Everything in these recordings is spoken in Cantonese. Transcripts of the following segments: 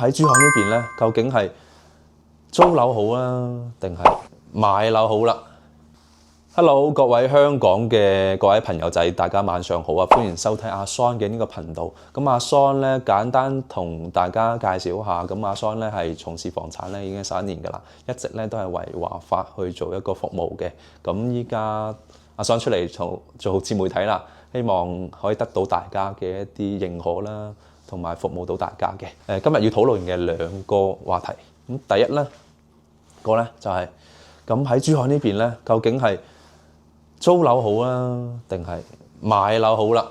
喺珠海呢邊咧，究竟係租樓好啊，定係買樓好啦？Hello， 各位香港嘅各位朋友仔，大家晚上好啊！歡迎收睇阿 Son 嘅呢個頻道。咁阿 Son 咧，簡單同大家介紹下。咁阿 Son 咧係從事房產咧已經11年㗎啦，一直咧都係為華發去做一個服務嘅。咁依家阿 Son 出嚟做自媒體啦，希望可以得到大家嘅一啲認可啦，同埋服務到大家嘅。今日要討論嘅兩個話題。咁第一咧個咧就係咁喺珠海呢邊咧，究竟係租樓好啊，定係買樓好啦？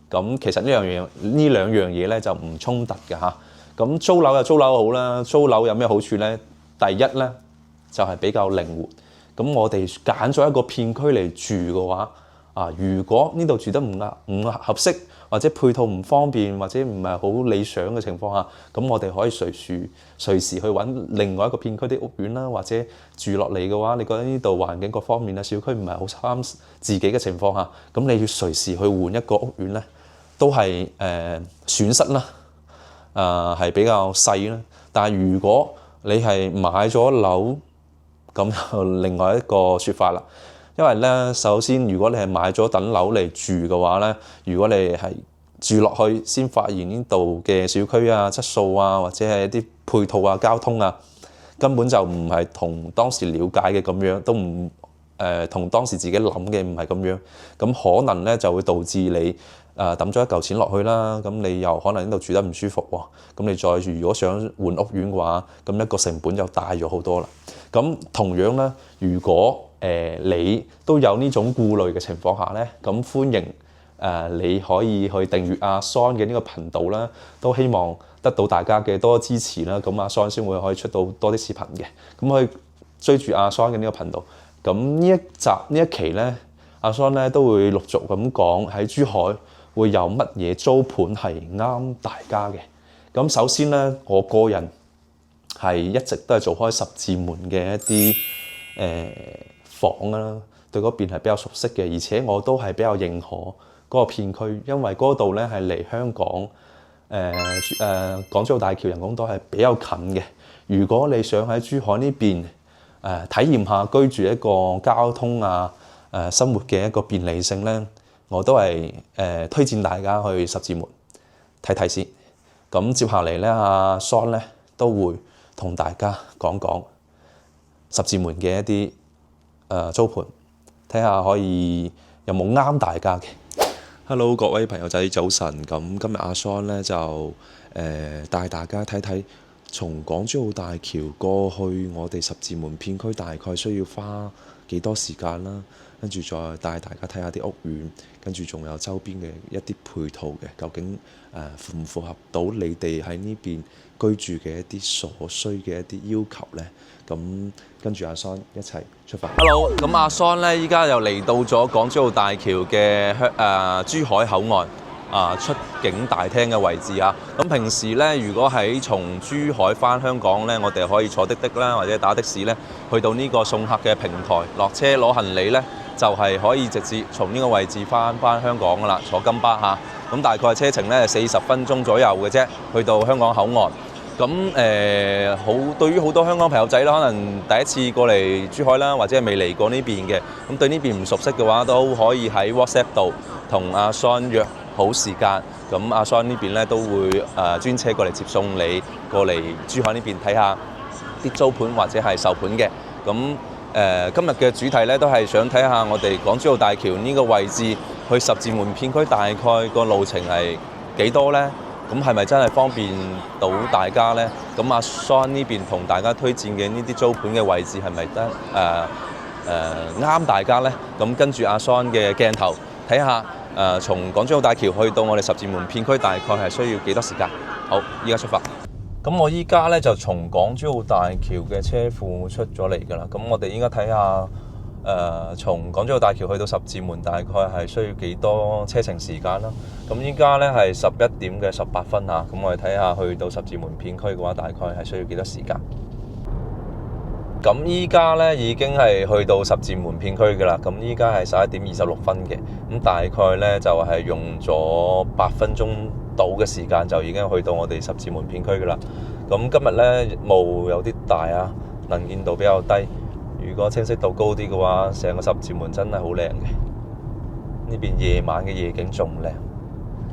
咁其實呢兩樣嘢咧就唔衝突嘅嚇。咁租樓就租樓好啦，租樓有咩好處咧？第一咧就係比較靈活。咁我哋揀咗一個片區嚟住嘅話，如果呢度住得唔合適，或者配套唔方便，或者唔係好理想嘅情況下，咁我哋可以隨時去揾另外一個片區啲屋苑啦，或者住落嚟嘅話，你覺得呢度環境各方面啊，小區唔係好啱自己嘅情況下，咁你要隨時去換一個屋苑咧，都係損失啦，係比較細啦。但係如果你係買咗樓，咁就另外一個説法啦。因為咧，首先如果你係買咗等樓嚟住嘅話咧，如果你係住落去先發現呢度嘅小區啊、質素啊，或者係一啲配套啊、交通啊，根本就唔係同當時了解嘅咁樣，都唔同當時自己諗嘅唔係咁樣，咁可能咧就會導致你抌咗一嚿錢落去啦，咁你又可能呢度住得唔舒服喎，咁你再住如果想換屋苑嘅話，咁一個成本就大咗好多啦。咁同樣咧，如果你都有呢種顧慮嘅情況下咧，咁歡迎你可以去訂閱阿 Son 嘅呢個頻道啦，都希望得到大家嘅多支持啦，咁阿 Son 先會可以出到多啲視頻嘅，咁去追住阿 Son 嘅呢個頻道。咁呢一期咧，阿 Son 咧都會陸續咁講喺珠海會有乜嘢租盤係啱大家嘅。咁首先咧，我個人係一直都係做開十字門嘅一啲房啦，對嗰邊係比較熟悉嘅，而且我都係比較認可嗰個片區，因為嗰度咧係離香港港珠澳大橋人工島係比較近嘅。如果你想喺珠海呢邊體驗下居住一個交通生活嘅一個便利性咧，我都係推薦大家去十字門睇睇先。咁接下嚟咧，阿 Son 咧都會同大家講講十字門嘅一啲租盤，睇下可以有冇啱大家嘅。Hello， 各位朋友仔，早晨。咁今日阿 Son 咧就帶大家睇睇從港珠澳大橋過去我哋十字門片區大概需要花幾多時間啦，跟住再帶大家睇下啲屋苑，跟住仲有周邊嘅一啲配套嘅，究竟符唔符合到你哋喺呢邊居住嘅一啲所需嘅一啲要求呢？咁跟住阿 Son 一齊出發。Hello， 咁阿 Son 咧依家又嚟到咗港珠澳大橋嘅珠海口岸出境大廳嘅位置啊。咁平時咧，如果喺從珠海返香港咧，我哋可以坐滴滴啦，或者打的士咧，去到呢個送客嘅平台落車攞行李咧，就係可以直接從呢個位置返香港噶啦，坐金巴嚇。咁大概車程咧40分鐘左右嘅啫，去到香港口岸。咁對於好多香港朋友仔啦，可能第一次過嚟珠海啦，或者係未嚟過呢邊嘅，咁對呢邊唔熟悉嘅話，都可以喺 WhatsApp 度同阿 Son 約好時間。咁阿 Son 呢邊咧都會專車過嚟接送你過嚟珠海呢邊睇下啲租盤或者係售盤嘅。咁今日嘅主題咧都係想睇下我哋港珠澳大橋呢個位置去十字門片區大概個路程係幾多咧？咁係咪真係方便到大家呢？咁阿 Son 呢邊同大家推薦嘅呢啲租盤嘅位置係咪得啱大家呢？咁跟住阿 Son 嘅鏡頭睇下從港珠澳大橋去到我哋十字門片區大概係需要幾多時間？好，依家出發。咁我依家呢就從港珠澳大橋嘅車庫出咗嚟㗎啦。咁我哋依家睇下從港珠澳大橋去到十字門大概係需要幾多車程時間啦。咁依家咧係11點嘅18分嚇，咁我哋睇下去到十字門片區嘅話，大概係需要幾多時間？咁依家咧已經係去到十字門片區嘅啦。咁依家係11點26分嘅，咁大概咧就係用咗8分鐘到嘅時間就已經去到我哋十字門片區嘅啦。咁今日咧霧有啲大啊，能見度比較低。如果清晰度高啲嘅話，成個十字門真係好靚嘅。呢邊夜晚嘅夜景仲靚。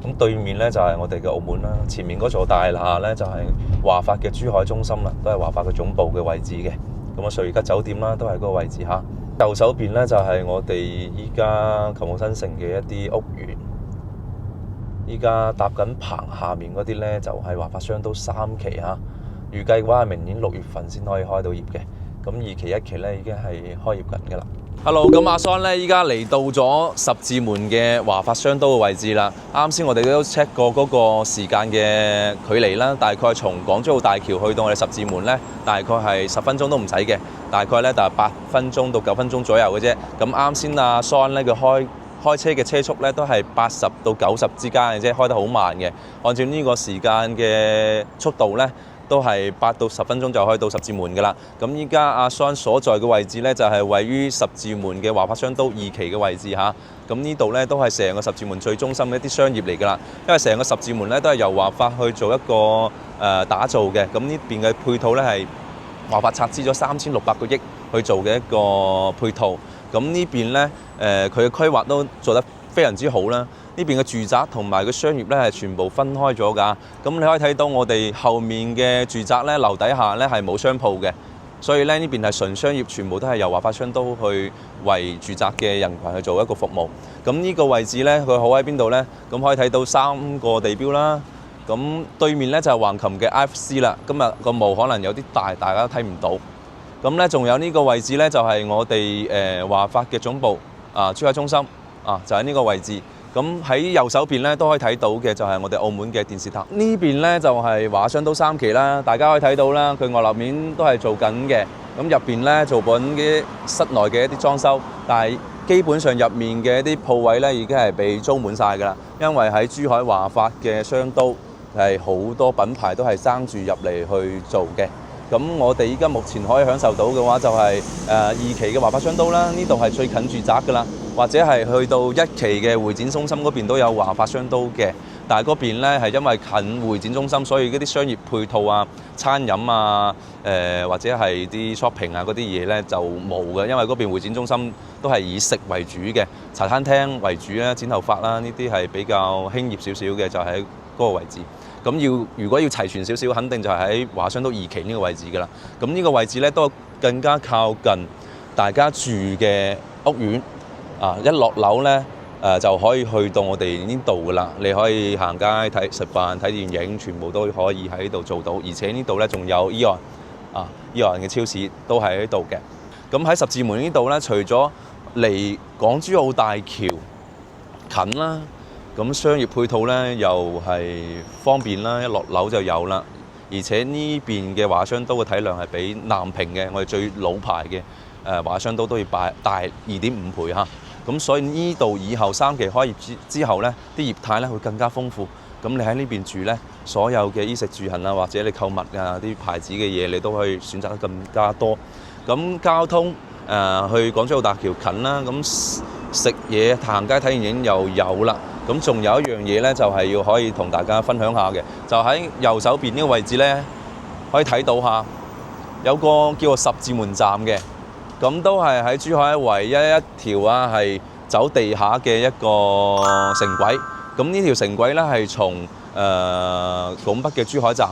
咁對面咧就係我哋嘅澳門啦，前面嗰座大廈咧就係華發嘅珠海中心啦，都係華發嘅總部嘅位置嘅。咁啊，瑞吉酒店啦都係嗰個位置嚇。右手邊咧就係我哋依家球務新城嘅一啲屋苑。依家搭緊棚下面嗰啲咧就係華發商都3期嚇，預計嘅話係明年6月份先可以開到業嘅。咁2期、1期咧已經係開業緊㗎啦。Hello， 咁阿 Son 咧依家嚟到咗十字門嘅華發商都嘅位置啦。啱先我哋都 check 過嗰個時間嘅距離啦，大概從港珠澳大橋去到我哋十字門咧，大概係10分鐘都唔使嘅，大概咧就係8分鐘到9分鐘左右嘅啫。咁啱先阿 Son 咧佢開車嘅車速咧都係80到90之間嘅啫，開得好慢嘅。按照呢個時間嘅速度咧，都係8到10分鐘就可以到十字門㗎啦。咁依家阿 Son 所在嘅位置咧，就係位於十字門嘅華發商都2期嘅位置嚇。咁呢度咧都係成個十字門最中心嘅一啲商業嚟㗎啦。因為成個十字門咧都係由華發去做一個打造嘅。咁呢邊嘅配套咧係華發拆資咗3600個億去做嘅一個配套。咁呢邊咧佢嘅規劃都做得非常之好啦。呢邊嘅住宅同埋個商業咧係全部分開咗㗎。咁你可以睇到我哋後面嘅住宅咧樓底下咧係冇商鋪嘅，所以咧呢邊係純商業，全部都係由華發商都去為住宅嘅人群去做一個服務。咁呢個位置咧佢好喺邊度咧？咁可以睇到3個地標啦。咁對面咧就係橫琴嘅 IFC 啦。今日個霧可能有啲大，大家都睇唔到。咁咧仲有呢個位置咧就係我哋華發嘅總部珠海中心就喺呢個位置。咁喺右手邊咧都可以睇到嘅就係我哋澳門嘅電視塔。呢邊咧就係華發商都3期啦，大家可以睇到啦，佢外立面都係做緊嘅。咁入邊咧做緊啲室內嘅一啲裝修，但係基本上入面嘅一啲鋪位咧已經係被租滿晒㗎啦。因為喺珠海華發嘅商都係好多品牌都係爭住入嚟去做嘅。咁我哋依家目前可以享受到嘅話就係2期嘅華發商都啦，呢度係最近住宅㗎啦。或者係去到1期嘅會展中心嗰邊都有華發商都嘅，但係嗰邊咧係因為近會展中心，所以嗰啲商業配套啊、餐飲啊、或者係啲 shopping 啊嗰啲嘢咧就冇嘅，因為嗰邊會展中心都係以食為主嘅，茶餐廳為主啦、剪頭髮啦呢啲係比較興業少少嘅，就喺嗰個位置。咁如果要齊全少少，肯定就係喺華發商都2期呢個位置㗎啦。咁呢個位置咧都更加靠近大家住嘅屋苑。一落樓咧，就可以去到我哋呢度噶啦。你可以行街、食飯、睇電影，全部都可以喺度做到。而且呢度咧仲有AEON嘅超市都喺呢度嘅。咁喺十字門呢度咧，除咗離港珠澳大橋近啦，咁商業配套咧又係方便啦，一落樓就有啦。而且呢邊嘅華發商都嘅體量係比南屏嘅我哋最老牌嘅華發商都要大2.5倍嚇。咁所以呢度以後3期開業之後咧，啲業態咧會更加豐富。咁你喺呢邊住咧，所有嘅衣食住行啊，或者你購物啲牌子嘅嘢，你都可以選擇得更加多。咁交通去港珠澳大橋近啦，咁食嘢、行街、睇電影又有啦。咁仲有一樣嘢咧，就係要可以同大家分享下嘅，就喺右手邊呢個位置咧，可以睇到下有個叫做十字門站嘅。咁都係喺珠海唯一一條係走地下嘅一個城軌。咁呢條城軌咧係從拱北嘅珠海站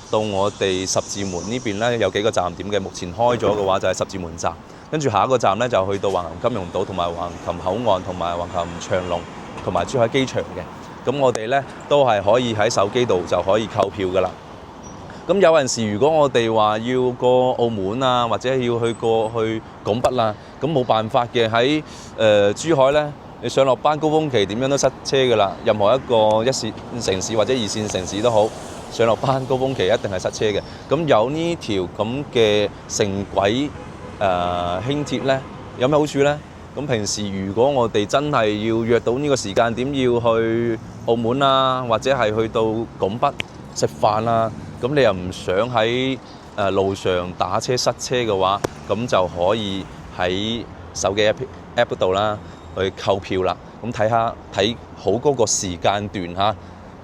到我哋十字門呢邊咧有幾個站點嘅。目前開咗嘅話就係十字門站，跟住下一個站咧就去到橫琴金融島同埋橫琴口岸同埋橫琴長隆同埋珠海機場嘅。咁我哋咧都係可以喺手機度就可以購票㗎啦。咁有陣時，如果我哋話要過澳門啊，或者要過去拱北啦，咁冇辦法嘅。喺珠海咧，你上落班高峰期點樣都塞車㗎啦。任何一個1線城市或者2線城市都好，上落班高峰期一定係塞車嘅。咁有呢條咁嘅城軌輕鐵咧，有咩好處咧？咁平時如果我哋真係要約到呢個時間點要去澳門啊，或者係去到拱北食飯啊，咁你又唔想喺路上打車塞車嘅話，咁就可以喺手機 app 度啦去購票啦。咁睇好嗰個時間段嚇，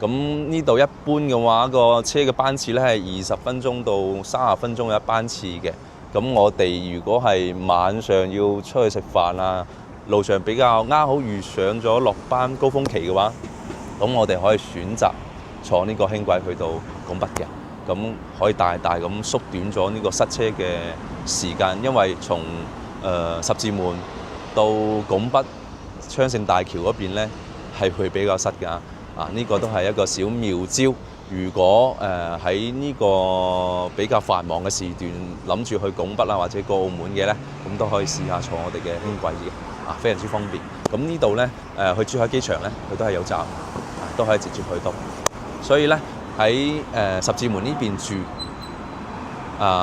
咁呢度一般嘅話，個車嘅班次咧係20分鐘到30分鐘嘅一班次嘅。咁我哋如果係晚上要出去食飯啊，路上比較啱好遇上咗落班高峰期嘅話，咁我哋可以選擇坐呢個輕軌去到拱北嘅。咁可以大大咁縮短咗呢個塞車嘅時間，因為從十字門到拱北昌盛大橋嗰邊咧係會比較塞㗎。呢個都係一個小妙招。如果喺呢個比較繁忙嘅時段，諗住去拱北啦或者過澳門嘅咧，咁都可以試下坐我哋嘅輕軌嘅，非常之方便。咁呢度咧去珠海機場咧，佢都係有站，都可以直接去到。所以咧喺十字門呢邊住，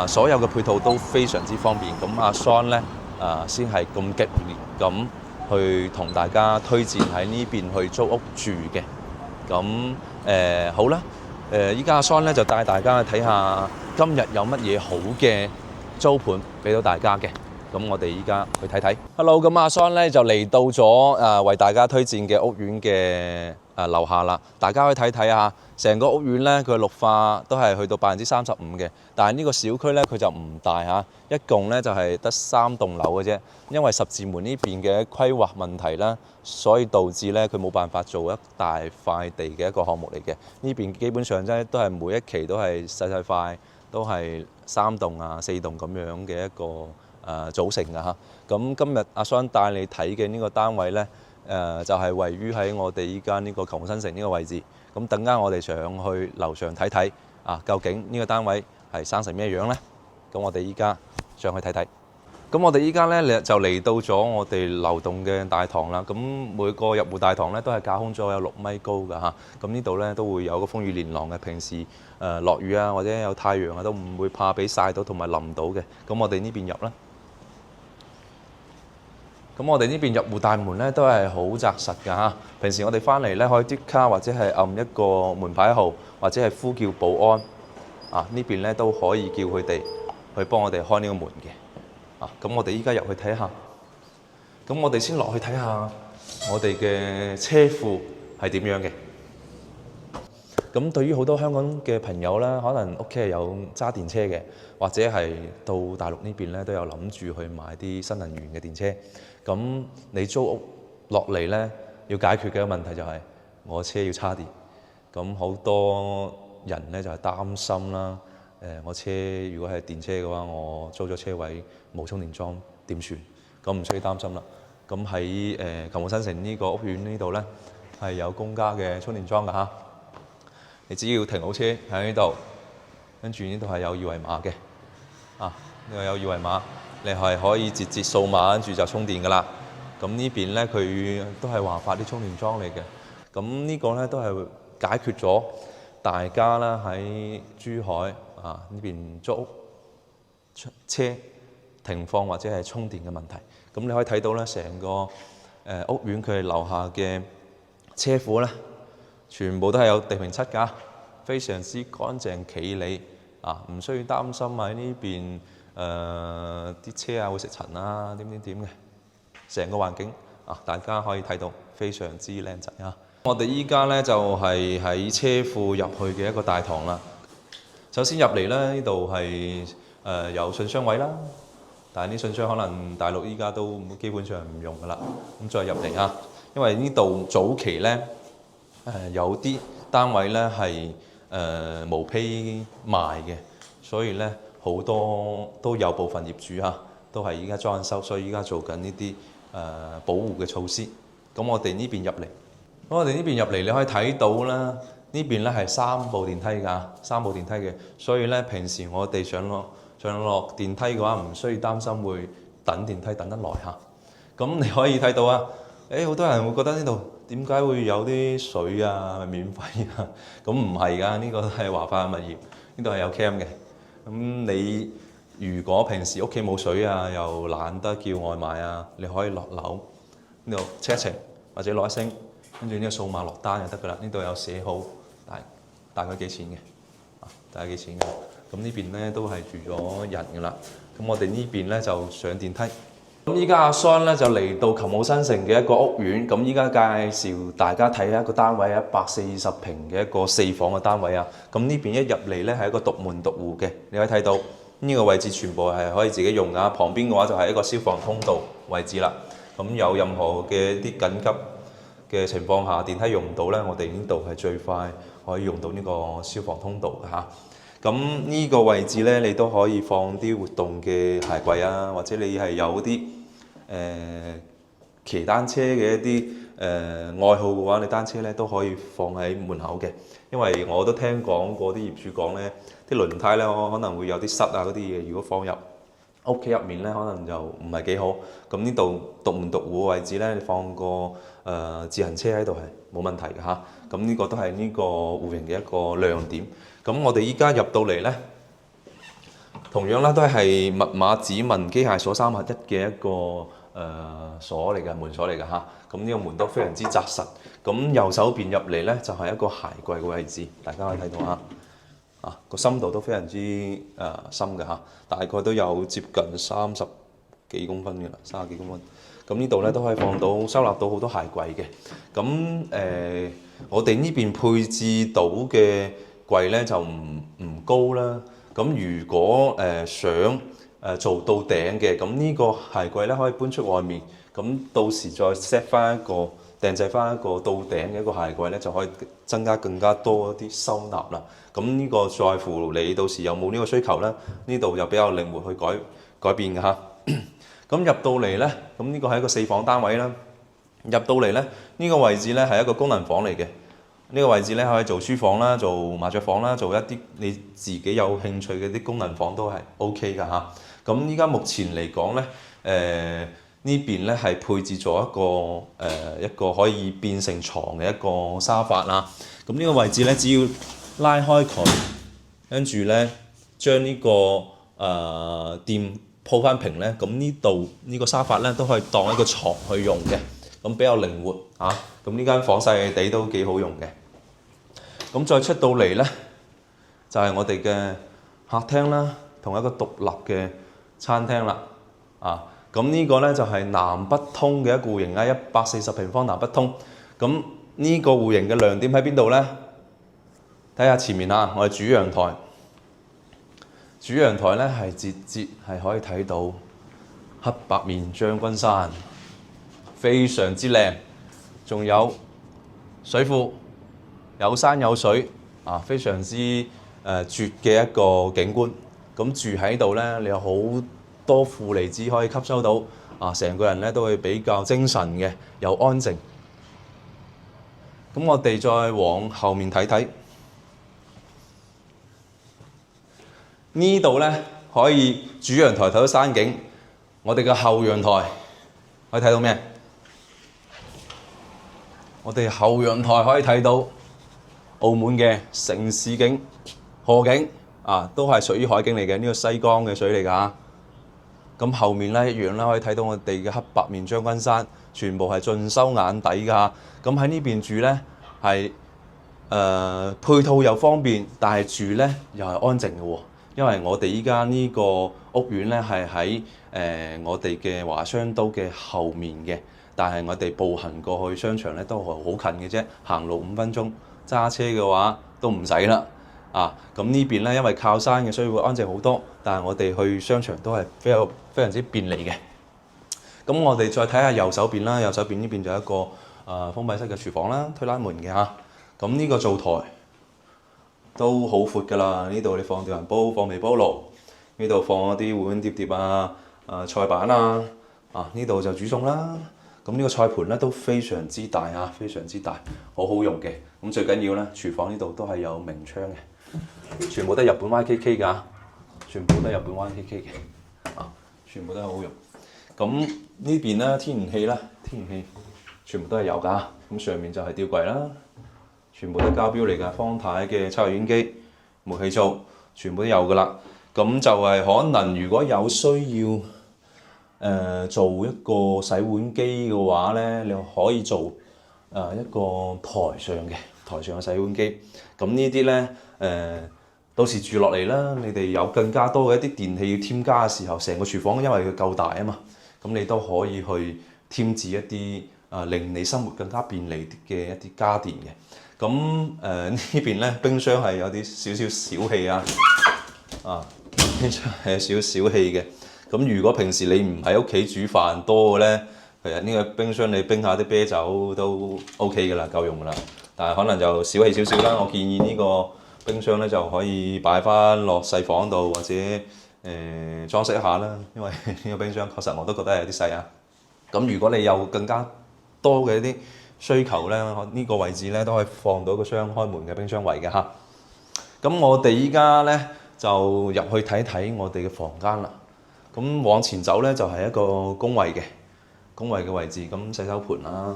所有嘅配套都非常之方便。咁阿 Son 咧先係咁極烈咁去同大家推薦喺呢邊去租屋住嘅。咁好啦，依家阿 Son 咧就帶大家去睇下今日有乜嘢好嘅租盤俾到大家嘅。咁我哋依家去睇睇。Hello， 咁阿 Son 咧就嚟到咗為大家推薦嘅屋苑嘅樓下啦。大家可以睇睇下，成個屋苑咧佢綠化都係去到35%嘅，但係呢個小區咧佢就唔大嚇，一共咧就係得3棟樓嘅啫。因為十字門呢邊嘅規劃問題啦，所以導致咧佢冇辦法做一大塊地嘅一個項目嚟嘅。呢邊基本上咧都係每一期都係細細塊，都係3棟啊4棟咁樣嘅一個組成㗎嚇。咁今日阿 Son 帶你睇嘅呢個單位咧，就係位於喺我哋依家呢個球新城呢個位置。咁等間我哋上去樓上睇睇究竟呢個單位係生成咩樣咧？咁我哋依家上去睇睇。咁我哋依家咧就嚟到咗我哋流動嘅大堂啦。咁每個入戶大堂咧都係架空咗有6米高㗎嚇。咁呢度咧都會有個風雨連廊嘅，平時落雨啊或者有太陽啊都唔會怕俾曬到同埋淋到嘅。咁我哋呢邊入啦。咁我哋呢邊入戶大門咧都係好紮實㗎嚇。平時我哋翻嚟咧可以嘟卡或者係按一個門牌號，或者係呼叫保安呢邊咧都可以叫佢哋去幫我哋開呢個門嘅。咁我哋依家入去睇下。咁我哋先落去睇下我哋嘅車庫係點樣嘅。咁對於好多香港嘅朋友啦，可能屋企係有揸電車嘅，或者係到大陸呢邊咧都有諗住去買啲新能源嘅電車。咁你租屋落嚟咧，要解決嘅問題就係我車要叉電。咁好多人咧就係擔心啦。我車如果係電車嘅話，我租咗車位冇充電樁點算？咁唔需要擔心啦。咁喺球新城呢個屋苑呢度咧係有公家嘅充電樁㗎嚇。你只要停好車喺呢度，跟住呢度係有二維碼嘅。呢個有二維碼，你係可以直接掃碼，跟住就充電㗎啦。咁呢邊咧佢都係華發啲充電樁嚟嘅。咁呢個咧都係解決咗大家啦喺珠海呢邊租屋車停放或者係充電嘅問題。咁你可以睇到咧，成個屋苑佢樓下嘅車庫咧，全部都係有地平漆㗎，非常之乾淨企理唔需要擔心喺呢邊啲車會食塵點嘅。成個環境大家可以睇到非常之靚仔啊！我哋依家咧就係喺車庫入去嘅一個大堂啦。首先入嚟咧，呢度係有信箱位啦，但係啲信箱可能大陸依家都基本上唔用㗎啦。咁再入嚟因為呢度早期咧有啲單位咧係無坯賣嘅，所以咧好多都有部分業主都係依家裝修，所以依家做緊呢啲保護嘅措施。咁我哋呢邊入嚟，你可以睇到啦。呢邊咧係3部電梯㗎，3部電梯嘅，所以咧平時我哋上落電梯嘅話，唔需要擔心會等電梯等得耐嚇。咁你可以睇到好多人會覺得呢度點解會有啲水係免費咁唔係㗎，呢個都係華發嘅物業，呢度係有 cam 嘅。咁你如果平時屋企冇水又懶得叫外賣你可以落樓呢度check一程或者攞一聲，跟住呢個數碼落單就得㗎啦。呢度有寫好大概幾錢嘅，大概幾錢嘅。咁呢邊咧都係住咗人㗎啦。咁我哋呢邊咧就上電梯。咁依家阿 Son 咧就嚟到琴澳新城嘅一個屋苑，咁依家介紹大家睇下一個單位，140平嘅一個4房嘅單位啊。咁呢邊一入嚟咧係一個獨門獨戶嘅，你可以睇到呢個位置全部係可以自己用噶。旁邊嘅話就係一個消防通道位置啦。咁有任何嘅啲緊急嘅情況下，電梯用唔到咧，我哋呢度係最快可以用到呢個消防通道嘅嚇。咁呢個位置咧，你都可以放啲活動嘅鞋櫃啊，或者你係有啲騎單車嘅一啲愛好嘅話，你單車咧都可以放喺門口嘅。因為我都聽講過啲業主講咧，啲輪胎咧可能會有啲塞啊嗰啲嘢，如果放入屋企入面咧，可能就唔係幾好。咁呢度獨門獨戶嘅位置咧，你放個自行車喺度係冇問題嘅嚇。咁呢個都係呢個戶型嘅一個亮點。咁我哋依家入到嚟咧，同樣啦，都係密碼指紋機械鎖3合一嘅一個鎖嚟嘅門鎖嚟嘅嚇。咁呢個門都非常之紮實。咁右手邊入嚟咧就係一個鞋櫃嘅位置，大家可以睇到嚇。個深度都非常之深嘅嚇，大概都有接近30幾公分嘅啦，30幾公分。咁呢度咧都可以放到收納到好多鞋櫃嘅。咁我哋呢邊配置到嘅櫃咧就唔高啦。咁如果想做到頂嘅，咁呢個鞋櫃咧可以搬出外面，咁到時再 set 翻一個訂製翻一個到頂嘅一個鞋櫃咧，就可以增加更加多一啲收納啦。咁呢個在乎你到時有冇呢個需求咧？呢度又比較靈活去改變嘅嚇。咁入到嚟咧，咁呢個係一個4房單位啦。入到嚟咧，呢個位置咧係一個功能房嚟嘅。呢個位置咧可以做書房啦，做麻雀房啦，做一啲你自己有興趣嘅啲功能房都係 OK 㗎嚇。咁依家目前嚟講咧，呢邊咧係配置咗一個可以變成床嘅一個沙發啦。咁呢個位置咧，只要拉開佢，跟住咧將呢個墊鋪翻平咧，咁呢度呢個沙發咧都可以當一個床去用嘅，咁比較靈活嚇。咁呢間房細地都幾好用嘅。咁再出到嚟咧，就係我哋嘅客廳啦，同一個獨立嘅餐廳啦。咁呢個咧就係南北通嘅一個戶型啊，140平方南北通。咁呢個戶型嘅亮點喺邊度咧？睇下前面啊，我哋主陽台。主陽台咧係直接係可以睇到黑白面將軍山，非常之靚。仲有水庫，有山有水，非常之絕嘅一個景觀。咁住喺度咧，你有好多負離子可以吸收到，成個人咧都會比較精神嘅，又安靜。咁我哋再往後面睇睇，呢度咧可以主陽台睇到山景，我哋嘅後陽台可以睇到咩？我哋後陽台可以睇到澳門嘅城市景、河景，都係屬於海景嚟嘅，呢個西江嘅水嚟㗎。咁後面咧一樣啦，可以睇到我哋嘅黑白面將軍山，全部係盡收眼底㗎。咁喺呢邊住咧係配套又方便，但係住咧又係安靜嘅喎。因為我哋依家呢個屋苑咧係喺我哋嘅華商都嘅後面嘅，但係我哋步行過去商場咧都係好近嘅啫，行路5分鐘，揸車嘅話都唔使啦。咁呢邊咧因為靠山嘅，所以會安靜好多。但係我哋去商場都係非常之便利嘅。咁我哋再睇下右手邊啦，右手邊呢邊就有一個封閉式嘅廚房啦，推拉門嘅嚇。咁呢個灶台都好闊㗎啦，呢度你放電飯煲、放微波爐，呢度放一啲碗碟菜板啊，呢度就煮餸啦。咁呢個菜盤咧都非常之大啊，非常之大，好好用嘅。咁最緊要咧，廚房呢度都係有明窗嘅，全部都係日本 YKK 㗎，全部都係日本 YKK 嘅，全部都係好用。咁呢邊咧天然氣啦，天然氣全部都係有㗎。咁上面就係吊櫃啦，全部都係交標嚟㗎，方太嘅抽油煙機、煤氣灶，全部都有㗎啦。咁就係可能如果有需要做一個洗碗機嘅話咧，你可以做一個台上嘅洗碗機。咁呢啲咧到時住落嚟啦，你哋有更加多嘅一啲電器要添加嘅時候，成個廚房因為佢夠大啊嘛，咁你都可以去添置一啲令你生活更加便利嘅一啲家電嘅。咁呢邊咧冰箱係有啲少少小氣冰箱係有少少小氣嘅。咁如果平時你唔喺屋企煮飯多嘅咧，其實呢個冰箱你冰下啲啤酒都 OK 㗎啦，夠用㗎啦。但係可能就小氣少少啦。我建議呢個冰箱咧就可以擺翻落細房度，或者裝飾一下啦。因為呢個冰箱確實我都覺得係有啲細啊。咁如果你有更加多嘅一啲需求咧，呢個位置咧都可以放到一個雙開門嘅冰箱櫃嘅嚇。咁我哋依家咧就入去睇睇我哋嘅房間啦。咁往前走咧就係一個工位嘅位置。咁洗手盆啊、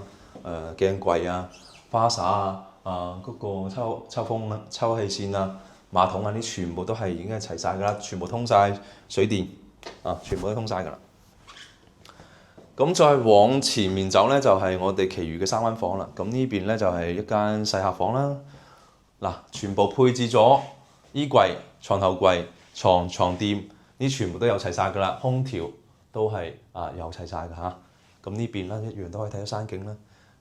鏡櫃啊、花灑啊、嗰個抽氣扇啊、馬桶啊，啲全部都係已經係齊晒㗎啦，全部通晒水電全部都通晒㗎啦。咁再往前面走咧，就係我哋其餘嘅3間房啦。咁呢邊咧就係一間細客房啦。嗱，全部配置咗衣櫃、床頭櫃、床墊，呢全部都有齊晒㗎啦。空調都係有齊晒㗎嚇。咁呢邊咧一樣都可以睇到山景啦。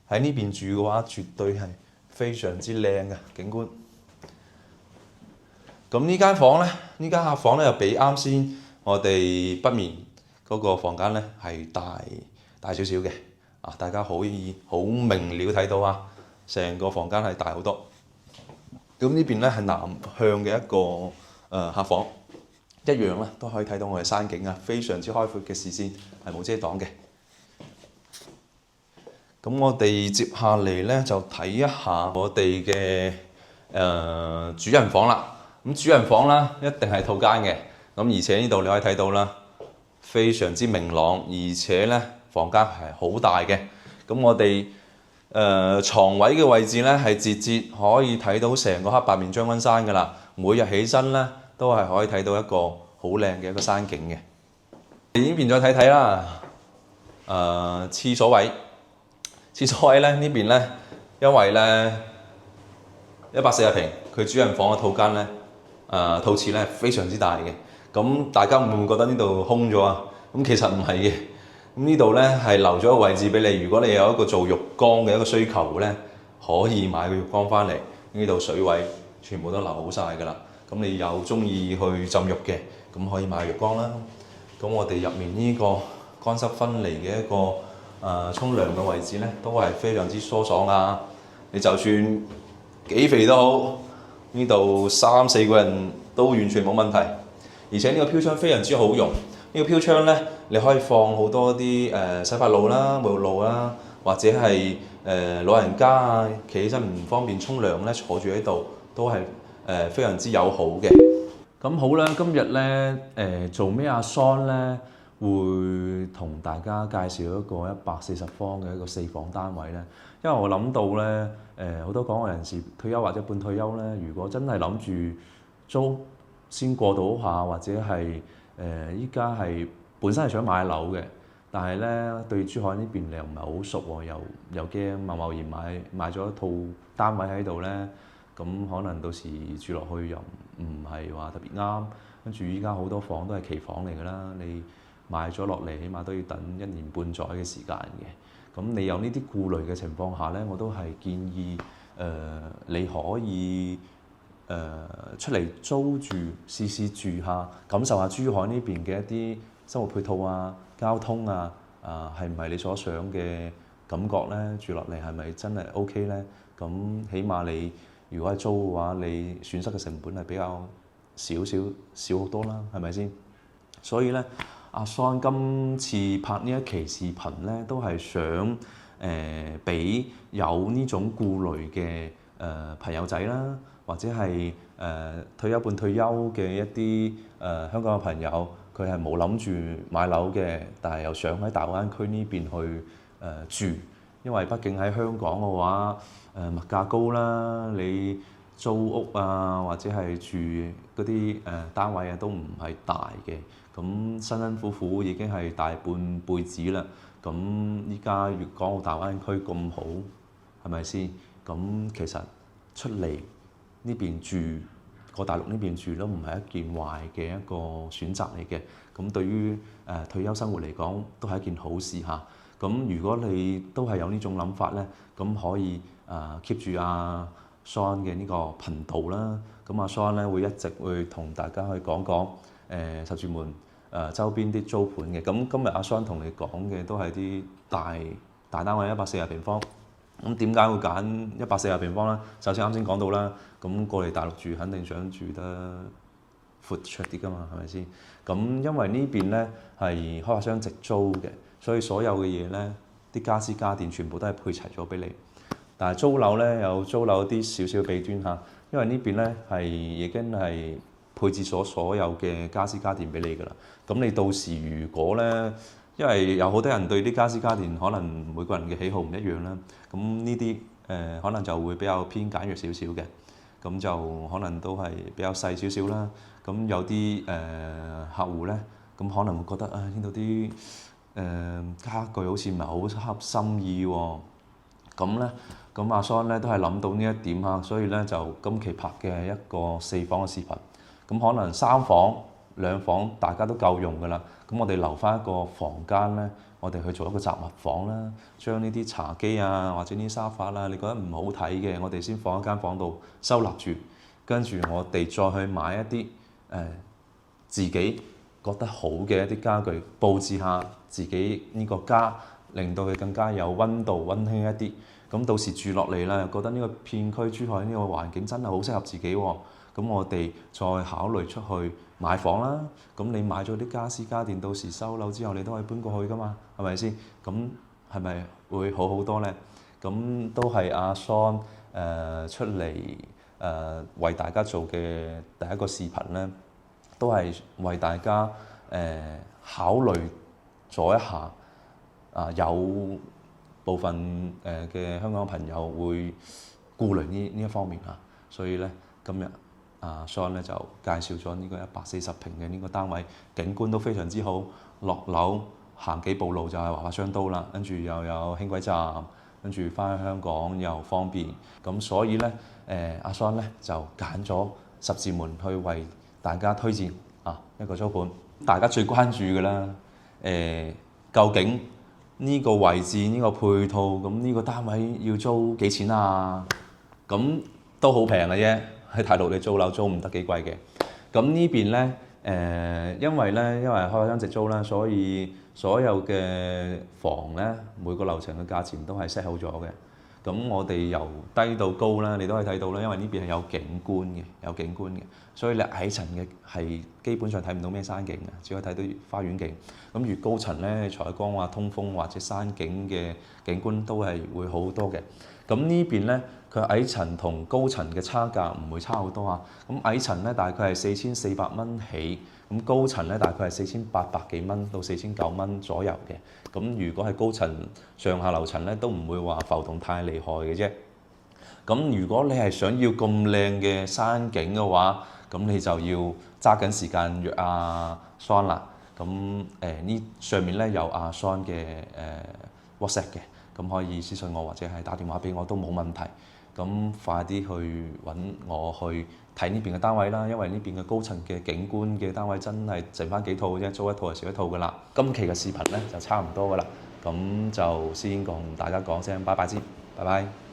喺呢邊住嘅話，絕對係非常之靚嘅景觀。咁呢間房咧，呢間客房咧又比啱先我哋北面嗰個房間咧係大少少嘅。大家可以好明了睇到成個房間係大好多。咁呢邊咧係南向嘅一個客房，一樣咧都可以睇到我哋山景非常之開闊嘅視線，係冇遮擋嘅。咁我哋接下嚟咧就睇一下我哋嘅主人房啦。咁主人房啦一定係套間嘅。咁而且呢度你可以睇到啦，非常之明朗，而且咧房間係好大嘅。咁我哋床位嘅位置咧係直接可以睇到成個黑白面將軍山㗎啦。每日起身咧都係可以睇到一個好靚嘅一個山景嘅。呢邊再睇睇啦，廁所位咧呢邊咧，因為咧140平，佢主人房嘅套間咧套廁咧非常之大嘅。咁大家會唔會覺得呢度空咗啊？咁其實唔係嘅。咁呢度咧係留咗個位置俾你，如果你有一個做浴缸嘅一個需求咧，可以買個浴缸翻嚟。呢度水位全部都留好晒㗎啦。咁你又中意去浸浴嘅，咁可以買浴缸啦。咁我哋入面呢個乾濕分離嘅一個沖涼嘅位置咧，都係非常之舒爽啊！你就算幾肥都好，呢度3、4個人都完全冇問題。而且呢個飄窗非常之好用。呢個飄窗咧，你可以放好多啲洗髮露啦、沐浴露啦，或者係老人家企起身唔方便沖涼咧，坐住喺度都係非常之友好嘅。咁好啦，今日咧做咩阿 Son 咧會同大家介紹一個140方嘅一個4房單位咧，因為我諗到咧好多港澳人士退休或者半退休咧，如果真係諗住租先過渡下，或者係依家係本身係想買樓嘅，但係咧對珠海呢邊你又唔係好熟喎，又驚貿然買咗一套單位喺度咧，咁可能到時住落去又唔係話特別啱。跟住依家好多房都係期房嚟㗎啦，你買咗落嚟，起碼都要等1年半載嘅時間嘅。咁你有呢啲顧慮嘅情況下咧，我都係建議你可以出嚟租住試住下，感受下珠海呢邊嘅一啲生活配套交通係唔係你所想嘅感覺咧？住落嚟係咪真係 OK 咧？咁起碼你如果係租嘅話，你損失嘅成本係比較少好多啦，係咪先？所以咧，阿 Son 今次拍呢一期視頻咧，都係想俾有呢種顧慮嘅朋友仔啦，或者係退休半退休嘅一啲香港嘅朋友，佢係冇諗住買樓嘅，但係又想喺大灣區呢邊去住，因為畢竟喺香港嘅話，物價高啦，你租屋或者係住嗰啲單位都唔係大嘅，咁辛辛苦苦已經係大半輩子啦。咁依家粵港澳大灣區咁好，係咪先？咁其實出嚟呢邊住過大陸呢邊住都唔係一件壞嘅一個選擇嚟嘅。咁對於退休生活嚟講，都係一件好事嚇。咁如果你都係有呢種諗法咧，咁可以keep 住阿 Sean 嘅呢個頻道啦。咁阿 Sean 咧會一直會同大家去講講石柱門周邊啲租盤嘅。咁今日阿 Sean 同你講嘅都係啲大單位140平方。咁點解會揀140平方咧？首先啱先講到啦，咁過嚟大陸住肯定想住得闊綽啲㗎嘛，係咪先？咁因為呢邊咧係開發商直租嘅，所以所有嘅嘢咧，啲家私家電全部都係配齊咗俾你。但係租樓咧有租樓啲少少弊端嚇，因為呢邊咧係已經係配置咗所有嘅家私家電俾你㗎啦。咁你到時如果咧，因為有好多人對啲家私家電可能每個人嘅喜好唔一樣啦，咁呢啲可能就會比較偏簡約少少嘅，咁就可能都係比較細少少啦。咁有啲客戶咧，咁可能會覺得呢度啲家具好似唔係好合心意喎。咁咧，咁阿 Sean 咧都係諗到呢一點嚇，所以咧就今期拍嘅係一個4房嘅視頻。咁可能3房2房大家都夠用㗎啦。咁我哋留翻一個房間咧，我哋去做一個雜物房啦，將呢啲茶几啊或者呢啲沙發啦，你覺得唔好睇嘅，我哋先放一間房度收納住，跟住我哋再去買一啲自己覺得好嘅一啲家具，佈置下自己呢個家，令到佢更加有溫度、溫馨一啲。咁到時住落嚟啦，覺得呢個片區珠海呢個環境真係好適合自己喎。咁我哋再考慮出去買房啦。咁你買咗啲家私家電，到時收樓之後你都可以搬過去㗎嘛，係咪先？咁係咪會好好多咧？咁都係阿 Sean 出嚟為大家做嘅第一個視頻咧，都係為大家考慮咗一下。有部分嘅香港朋友會顧慮呢一方面啊，所以咧今日Sean 咧就介紹咗呢個140平嘅呢個單位，景觀都非常之好，落樓行幾步路就係華發商都啦，跟住又有輕軌站，跟住翻去香港又方便，咁所以咧阿 Sean 咧就揀咗石柱門去為大家推薦一個租盤，大家最關注嘅啦，究竟呢個位置呢個配套，咁呢個單位要租幾錢啊？咁都好平嘅啫，喺大陸你租樓租唔得幾貴嘅。咁呢邊咧因為開發商直租啦，所以所有嘅房咧每個樓層嘅價錢都係 set 好咗嘅。咁我哋由低到高啦，你都可以睇到啦，因為呢邊係有景觀嘅，所以你矮層嘅係基本上睇唔到咩山景嘅，只可以睇到花園景。咁越高層咧，採光啊、通風或者山景嘅景觀都係會好好多嘅。咁呢邊咧，佢矮層同高層嘅差價唔會差好多啊。咁矮層咧大概係4400蚊起，咁高層咧大概係4800幾蚊到4900蚊左右嘅。咁如果係高層上下樓層咧，都唔會話浮動太厲害嘅啫。咁如果你係想要咁靚嘅山景嘅話，咁你就要揸緊時間約阿 Sean 啦。咁呢上面咧有阿 Sean 嘅WhatsApp 嘅，咁可以私信我或者係打電話俾我都冇問題。咁快啲去揾我去睇呢邊嘅單位啦，因為呢邊嘅高層嘅景觀嘅單位真係剩翻幾套嘅啫，租一套就少一套噶啦。今期嘅視頻咧就差唔多噶啦，咁就先同大家講聲拜拜先，拜拜。